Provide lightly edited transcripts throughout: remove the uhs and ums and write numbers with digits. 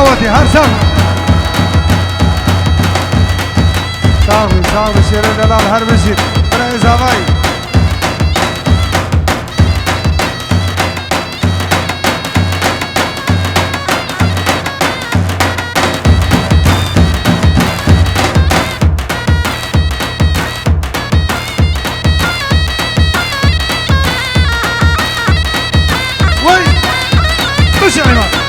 دعوتي هر سم صاحب شیر دلال هر بشید برای زوایی وای بشه ایمان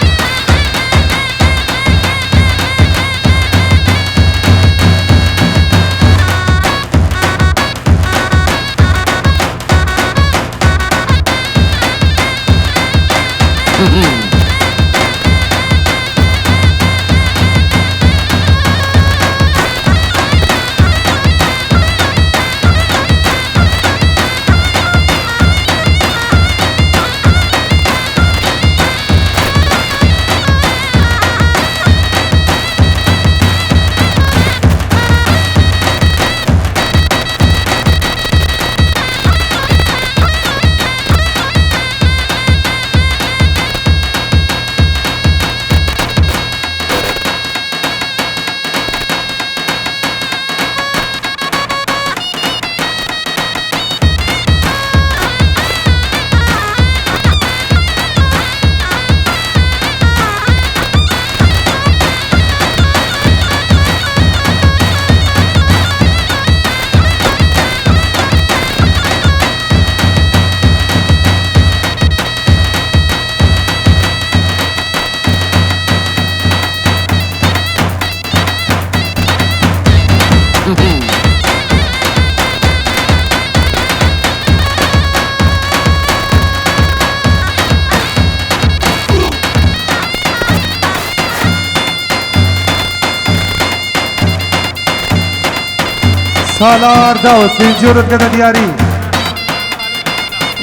سالار داود بنجورت كده دياري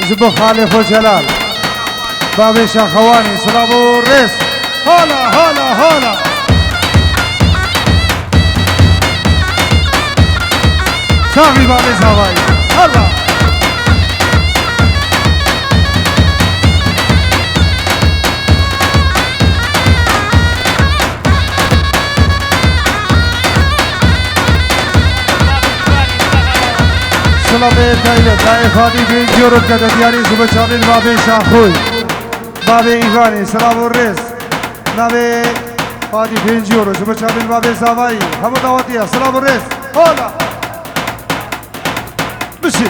جبو خالف وجلال بابي شاخواني سلامو الريس هلا هلا هلا شافي بابي زواي هلا سلامه دای فادی بنجورت كده دياري زبو شامل بابي شاخوي بابي ايواني سلامو الريس نابي فادي بنجورت زبو شامل بابي زواي همو دعوتيا سلامو الريس هلا مشي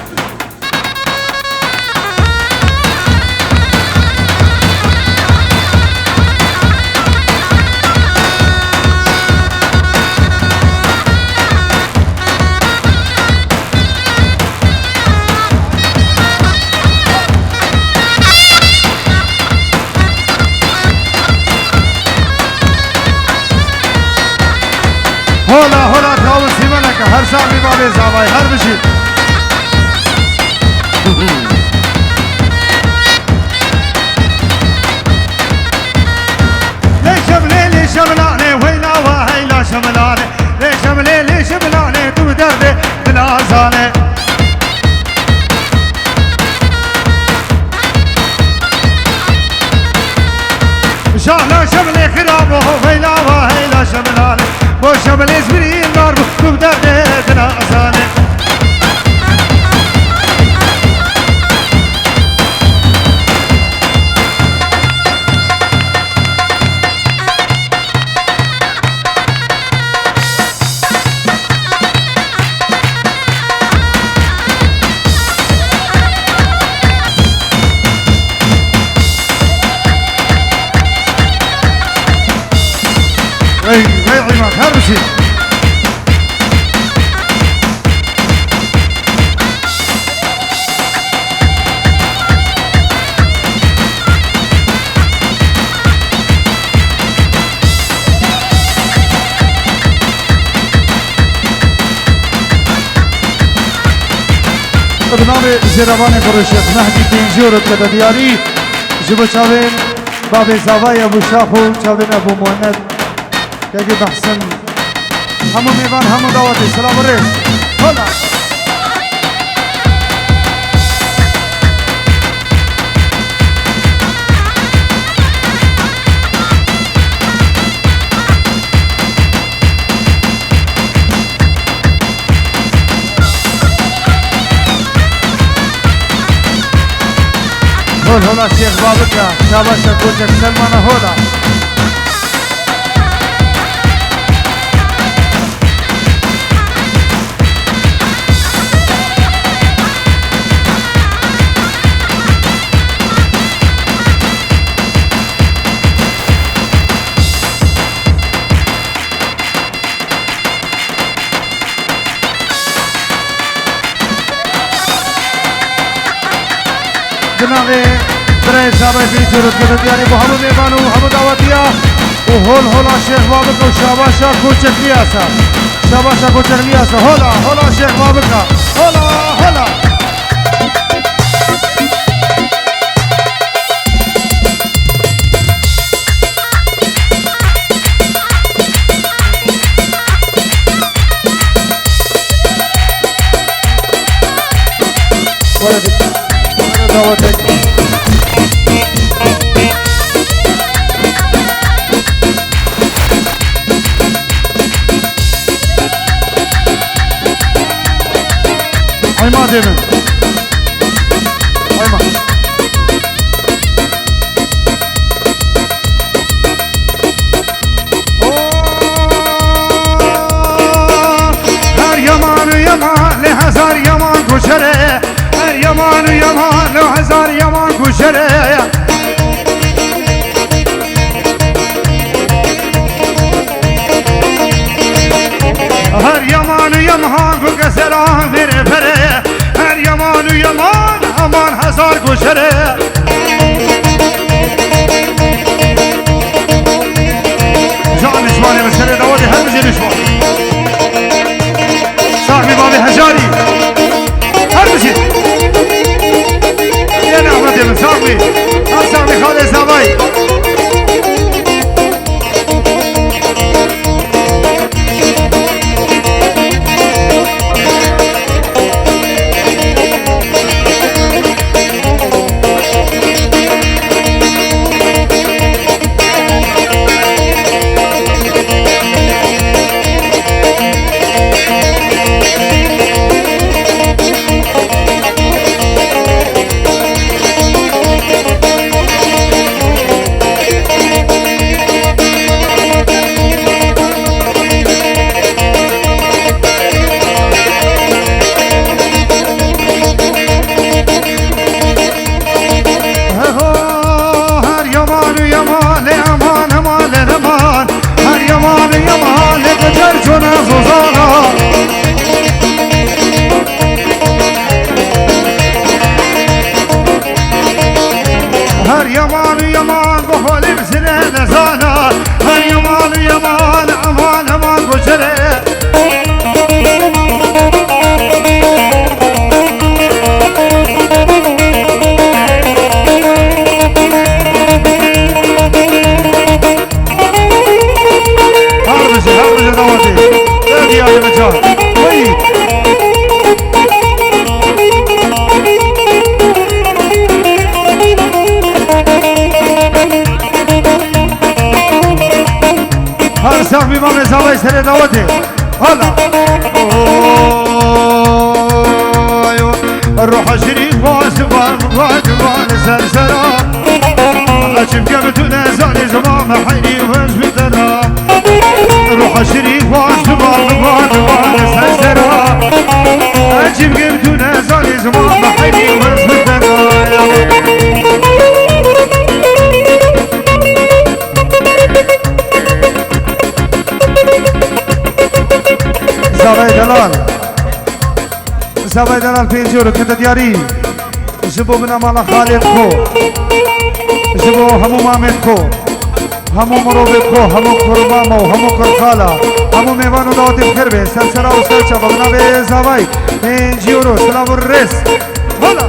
هلا هلا تاو سيمانك هر سامي بابي زواي هر بشي ليش شملاني ويلا وهيلا شملاني ليش شملاني تو دردي بلا زاني شهلا شملي خرابه ويلا وهيلا شملاني بو شملي زبري النار تو دردي بلا زاني اي عماد هربشي برنامج زیروان گروشت مهدی بنجورت كده دياري جبو چاوين بابي زواي ابو شاخو چاوين ابو محمد كاكي بحسن همو ميبان همو دعوتي سلام الرئيس هلا هول هولا شیخ بابکا شاباشا کوچک سلمان هولا جناب برای صاحب پیچورت که دیاری با همه میبانو و همه دعوتیا و هول هولا شیخ بابکا و شاباشا کوچک لیاسا شاباشا کوچک لیاسا هولا هولا شیخ بابکا هولا هولا دعوتك عماد من عماد هر يمان يمان لهزار يمان كشره هر يمان يمان لهزار يمان كشره هر يمان يمان كسران فره فره هر يمان يمان امان هزار كشره جان نشوانه مسئله دوادي هر بجي نشوان صاحبي بابي هجاري هر بجي يا نعمة من صاحبي صاحبي خالد زباي هر يمان يمان بخولي بسنة نزانا هر يمان يمان امان امان بشره هربجي دواتي لا يا مجال وي هر صاحبي ما زاوي سر دواتي هلا الروح شريف واسبان واجبان سرسرا عجب قبتنا زاني زمان حيني وش بدرا روح شريف واسبان واجبان سرسرا عجب قبتنا زاني زمان حيني وش بدرا زاوي دلال بينجورو كنت دياري جبو من مالا خالد خو جبو همو مامد خو همو مروبت خو همو قربامو همو قرقالا همو ميوانو داوتي بخير بي سلسلة و سلچا بغنا بي زاوي بينجورو سلام الرس هلا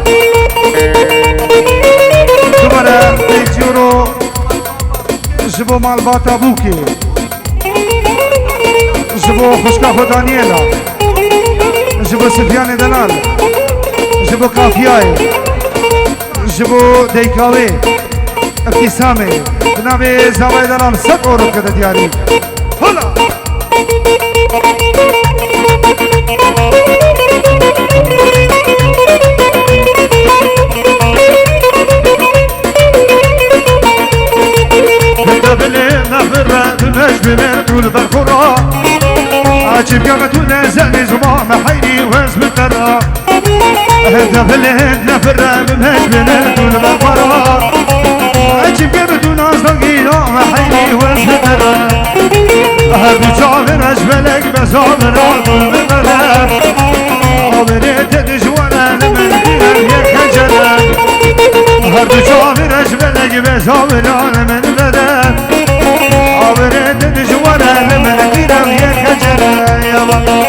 دوباره بينجورو جبو مالباتا بوكي جبو خشكا خو دانيلا جبو سفيان دلال جبو كافياي جبو ديكاوي ابتسامي بنابي زاوي دلال سب اورو كده دياري هلا بمن طول بالخرا عجب قامت ونزل زمام حيني واسم القرا هدف الهدنا في الراب مهج بمن طول بالخرا عجب قامت ونزل قيام حيني واسم القرا هدو جامر أجبلك بزامر طول بالقرا عمريت دجوانا لمن دير يخجلك هدو جامر أجبلك بزامر لمن بدك عمريت دجوانا لمن دير يخجلك يا بابا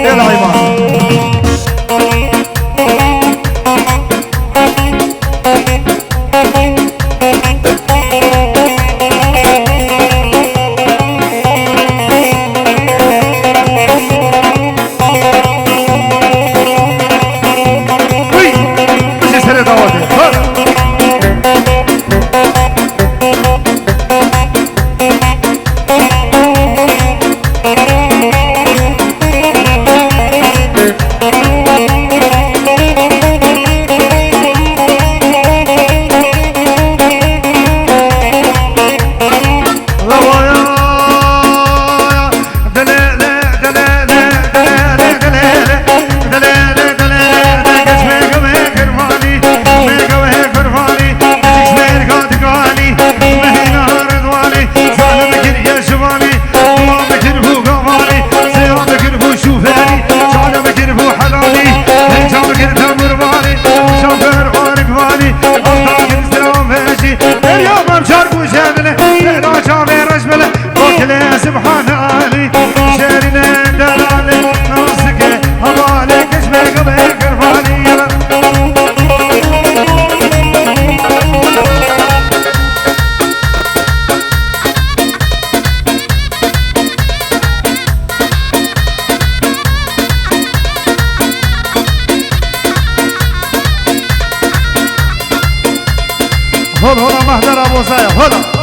يا العيبان سبحان علي شارنا دلالي نصك هوالك اسمك بيكر فالي هلا مهدر ابو زايد هلا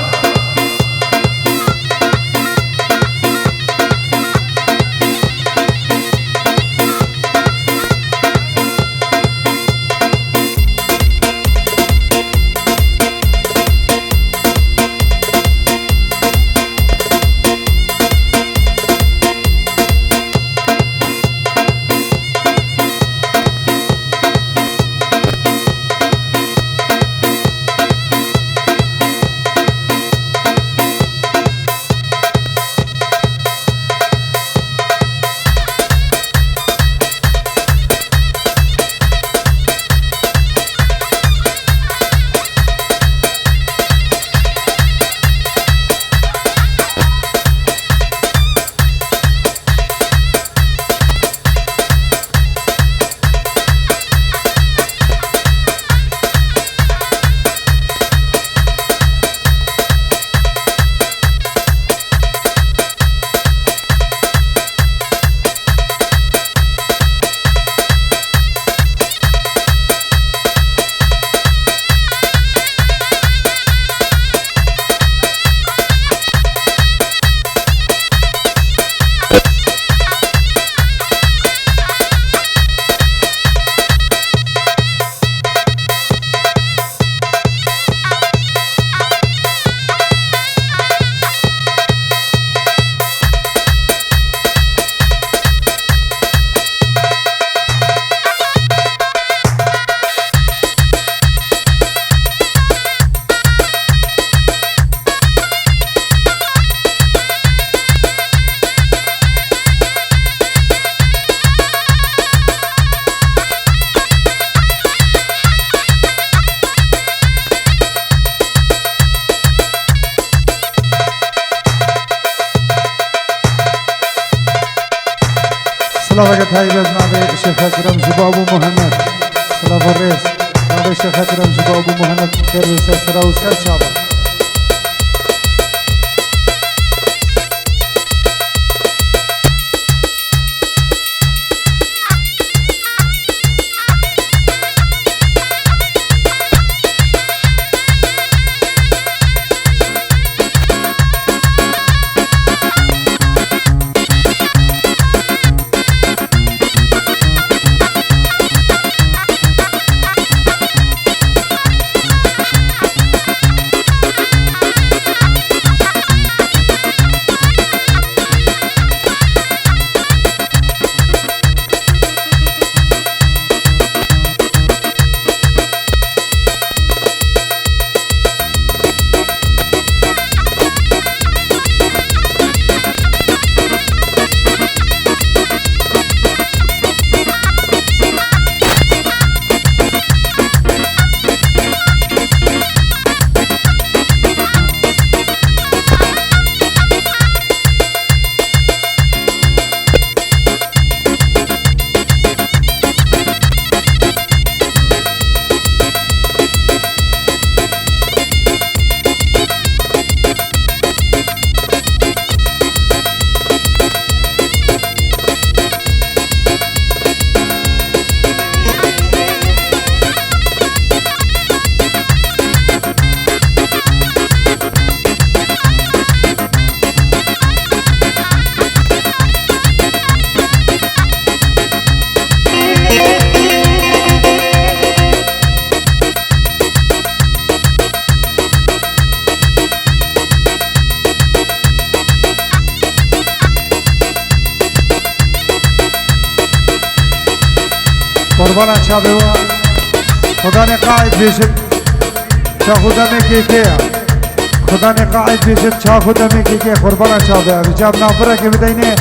سلامك هاي بابنا الشيخ اكرم جبا ابو محمد سلام الرئيس نبي الشيخ اكرم جبا ابو محمد خير وسر وسر شابه قربان چاوه و خدا نه قاعد بیشت چا خدا می که خدا نه قاعد بیشت چا خدا می که قربان چاوه ابی جاب نافره که بدینه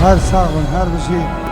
هر ساغن هر بشي